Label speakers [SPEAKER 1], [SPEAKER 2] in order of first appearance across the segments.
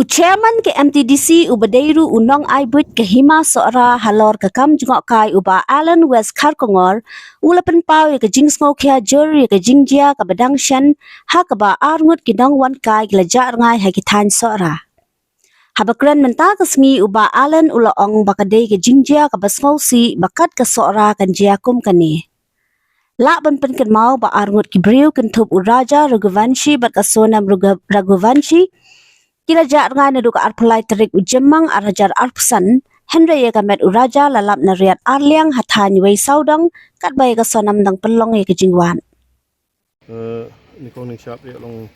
[SPEAKER 1] Chairman ke MTDC ubadeiru unong aibut ke hima sora halor ke kam jengok kai uba Allen West Karkongor ulapen pau ke jing smokia juri ke jingjia ke badang shan ha ke ba arngut ke dang wan kai gelajak ngai ha kitan sora. Habakran menta ke sengi uba Allen ula ong bakadei ke jingjia ke basngausi bakat ke sora kan jiakum kani. Lak ban pen kan mau ba arngut ki briu kan tup uraja Raghuvanshi bat kasonam Raghuvanshi kila jak ngai na duka arpulai terik ujemang arajar arpusan Henry ya kamet uraja lalap na riat arliang hatan wei saudang kat bai ka sonam dang pelong ya kejingwan.
[SPEAKER 2] Ni kong ning shop ya long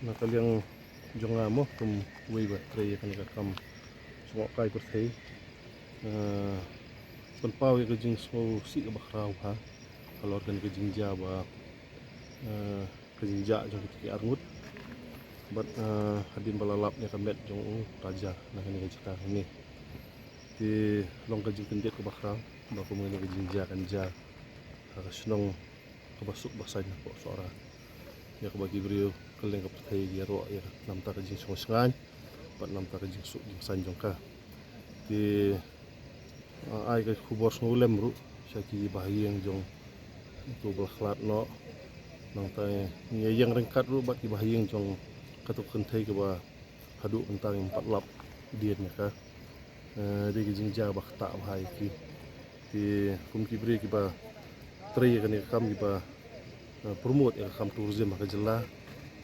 [SPEAKER 2] nakaliang jonga mo kum wei ba tre kan ka kam semua kai per thei pen pau ya kejing so si ka bakrau ha kalau kan kejing ja ba kejing ja jong ki arngut but hadin balalap nya kamet jong raja nah ni ka ni di long kejing kendet ka bakrau ba ko mengenai kejing ja kan ja ka senong kabasuk basanya po suara ya ke bagi beliau keleng ke pertai dia roh ya nam ta kejing song sengan pat nam ta kejing suk jing san jong ka di ai ke kubor ngulem ru syaki bahiyang jong tu belaklat no nang ta yang rengkat ru bat ki bahiyang jong katuk kentai ke ba hadu entang 4 lap dia nya ka di kejing ja ba ta bahai ki di kum ki beri ki ba tri kan kam ki ba promote ya kam tourism ka jela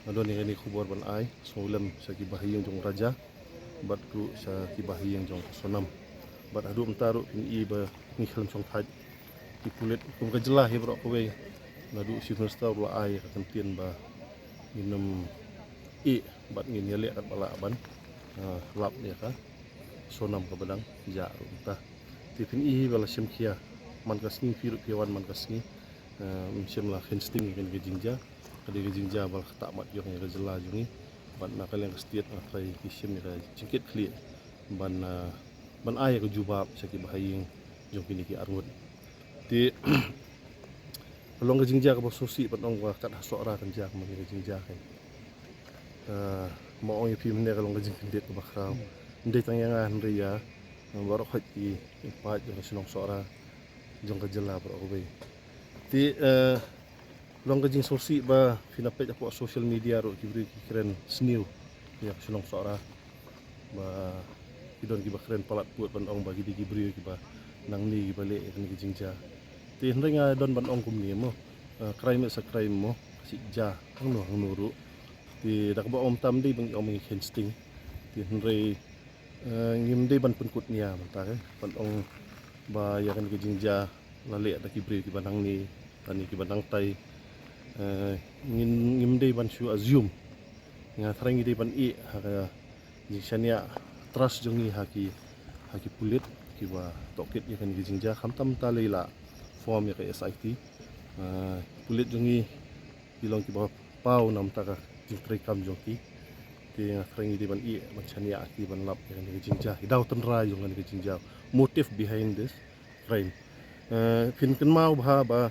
[SPEAKER 2] adon ni khubor ban ai solam sa ki bahiyang jong raja bat ku sa ki bahiyang jong sonam bat adu mtaru ni ba ni khalam song thaj ki pulet kum ka jela he bro ko we nadu si nesta bla ai ka tien ba minum bat ngin ya le kat bala ban lap ya ka sonam ka badang ja ru ta tipin bala sim khia man ka sni firu piwan man ka sni sim la khinsting kan ke jingja kadi ke jingja bal khata mat jong ya jela jungi ban nakal yang setiat na kai kisim ya jingkit kli ban ai ke jubab saki bahaying jong kini ki arngut ti long ke jingja ka bosusi ban ong wa kat hasora kan ja ma ke jingja kai mo ong pi mene ka long ke jingkit ka bakrau ndai tang yang an ria baru khati pa jong sinong sora jong ka jela bro ko be ti long kejing sosi ba finapet aku social media ro kibri keren sniu ya sinong sora ba idon ki ba keren palat puat ban ong bagi di kibri ki ba nang ni ki bale kan kejing ja ti hendringa don ban ong kum ni mo crime sa crime mo si ja ang no ang nuru ti dak ba om tam di bang om ngi insting ti hendri ngim di ban penkut nia manta ban ong ba ya kan kejing ja lale da kibri ki banang ni tani ki banang tai ngin dei ban shu assume nga thrang dei ban ha ni shania trust jongi haki pulit ki ba tokit ya kan gijingja khamtam ta leila form ya ka SIT pulit jongi bilong ki ba pau nam ta ka jingtri kam jongi ti nga thrang dei ban ban shania ki ban lap ya kan gijingja idau tan ra jong kan gijingja motive behind this crime fin kan mau ba